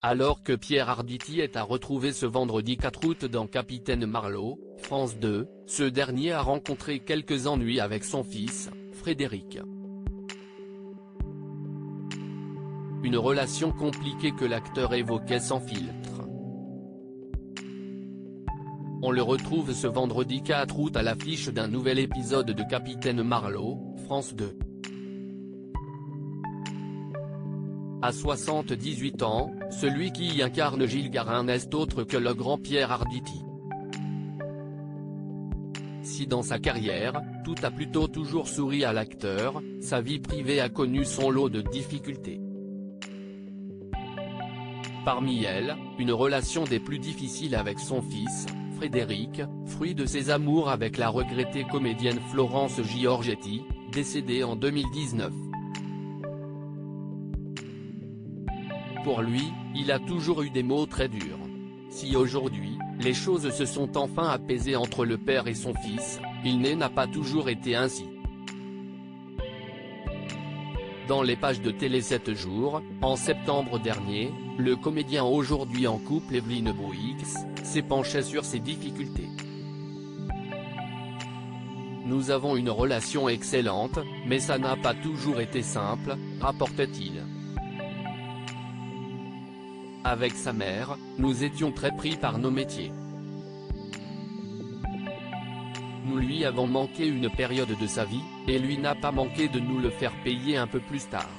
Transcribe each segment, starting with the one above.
Alors que Pierre Arditi est à retrouver ce vendredi 4 août dans Capitaine Marlowe, France 2, ce dernier a rencontré quelques ennuis avec son fils, Frédéric. Une relation compliquée que l'acteur évoquait sans filtre. On le retrouve ce vendredi 4 août à l'affiche d'un nouvel épisode de Capitaine Marlowe, France 2. À 78 ans, celui qui y incarne Gilles Garin n'est autre que le grand Pierre Arditi. Si dans sa carrière, tout a plutôt toujours souri à l'acteur, sa vie privée a connu son lot de difficultés. Parmi elles, une relation des plus difficiles avec son fils, Frédéric, fruit de ses amours avec la regrettée comédienne Florence Giorgetti, décédée en 2019. Pour lui, il a toujours eu des mots très durs. Si aujourd'hui, les choses se sont enfin apaisées entre le père et son fils, il n'a pas toujours été ainsi. Dans les pages de Télé 7 jours, en septembre dernier, le comédien aujourd'hui en couple Evelyne Bouix, s'est penché sur ses difficultés. Nous avons une relation excellente, mais ça n'a pas toujours été simple, rapportait-il. Avec sa mère, nous étions très pris par nos métiers. Nous lui avons manqué une période de sa vie, et lui n'a pas manqué de nous le faire payer un peu plus tard.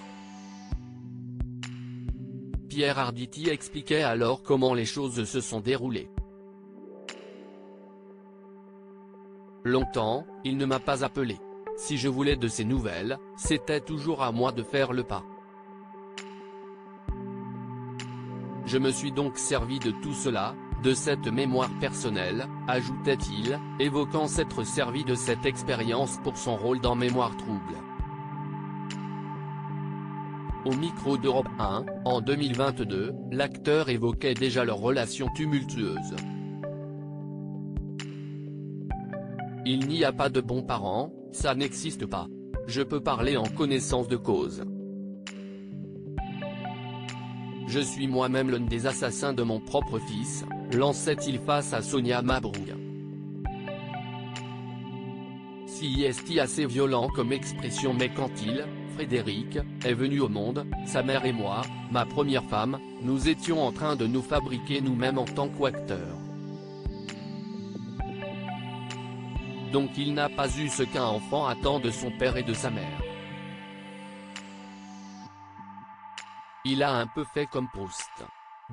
Pierre Arditi expliquait alors comment les choses se sont déroulées. Longtemps, il ne m'a pas appelé. Si je voulais de ses nouvelles, c'était toujours à moi de faire le pas. Je me suis donc servi de tout cela, de cette mémoire personnelle, ajoutait-il, évoquant s'être servi de cette expérience pour son rôle dans Mémoire trouble. Au micro d'Europe 1, en 2022, l'acteur évoquait déjà leur relation tumultueuse. Il n'y a pas de bons parents, ça n'existe pas. Je peux parler en connaissance de cause. Je suis moi-même l'un des assassins de mon propre fils, lançait-il face à Sonia Mabrouk. Si est assez violent comme expression, mais quand Frédéric, est venu au monde, sa mère et moi, ma première femme, nous étions en train de nous fabriquer nous-mêmes en tant qu'acteurs. Donc il n'a pas eu ce qu'un enfant attend de son père et de sa mère. Il a un peu fait comme Proust.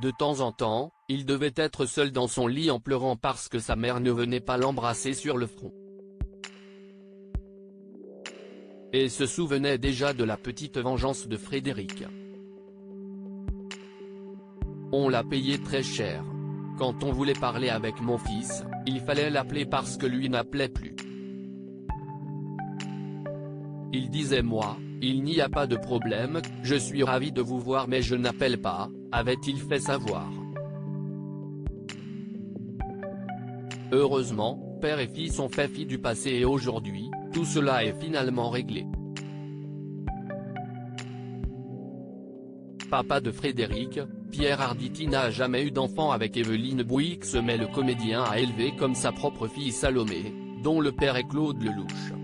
De temps en temps, il devait être seul dans son lit en pleurant parce que sa mère ne venait pas l'embrasser sur le front. Et se souvenait déjà de la petite vengeance de Frédéric. On l'a payé très cher. Quand on voulait parler avec mon fils, il fallait l'appeler parce que lui n'appelait plus. Il disait moi, il n'y a pas de problème, je suis ravi de vous voir mais je n'appelle pas, avait-il fait savoir. Heureusement, père et fils ont fait fi du passé et aujourd'hui, tout cela est finalement réglé. Papa de Frédéric, Pierre Arditi n'a jamais eu d'enfant avec Evelyne Bouix mais le comédien a élevé comme sa propre fille Salomé, dont le père est Claude Lelouch.